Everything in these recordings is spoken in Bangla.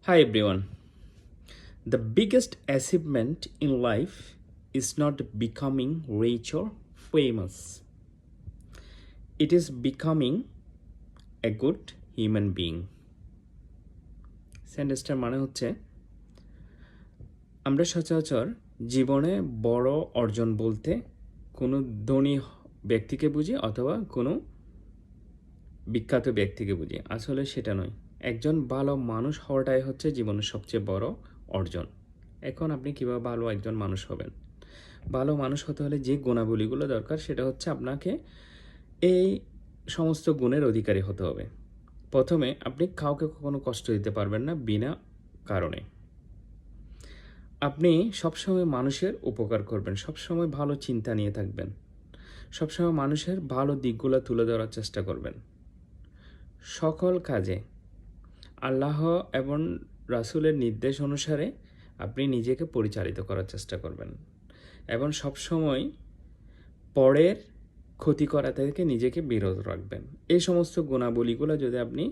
Hi everyone. The biggest achievement in life is not becoming rich or famous. It is becoming a good human being. সেন্টেন্সটার মানে হচ্ছে আমরা সচরাচর জীবনে বড় অর্জন বলতে কোনো ধনী ব্যক্তিকে বুঝি অথবা কোনো বিখ্যাত ব্যক্তিকে বুঝি। আসলে সেটা নয়। একজন ভালো মানুষ হওয়াটাই হচ্ছে জীবনের সবচেয়ে বড় অর্জন। এখন আপনি কীভাবে ভালো একজন মানুষ হবেন? ভালো মানুষ হতে হলে যে গুণাবলীগুলো দরকার সেটা হচ্ছে আপনাকে এই সমস্ত গুণের অধিকারী হতে হবে। প্রথমে আপনি কাউকে কখনো কষ্ট দিতে পারবেন না বিনা কারণে। আপনি সবসময় মানুষের উপকার করবেন, সবসময় ভালো চিন্তা নিয়ে থাকবেন, সবসময় মানুষের ভালো দিকগুলো তুলে ধরার চেষ্টা করবেন। সকল কাজে আল্লাহ এবং রাসূলের নির্দেশ অনুসারে আপনি নিজেকে পরিচালিত করার চেষ্টা করবেন এবং সবসময় পরের ক্ষতি করা থেকে নিজেকে বিরত রাখবেন। এই সমস্ত গুণাবলীগুলো যদি আপনি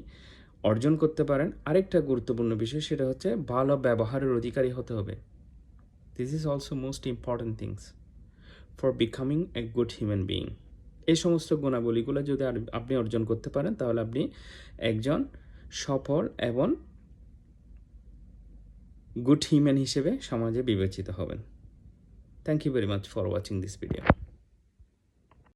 অর্জন করতে পারেন, আরেকটা গুরুত্বপূর্ণ বিষয় সেটা হচ্ছে ভালো ব্যবহারের অধিকারী হতে হবে। This is also most important things for becoming a good human being. এই সমস্ত গুণাবলীগুলো যদি আপনি অর্জন করতে পারেন তাহলে আপনি একজন সফল এবং গুড হিউম্যান হিসেবে সমাজে বিবেচিত হবেন। Thank you very much for watching this video.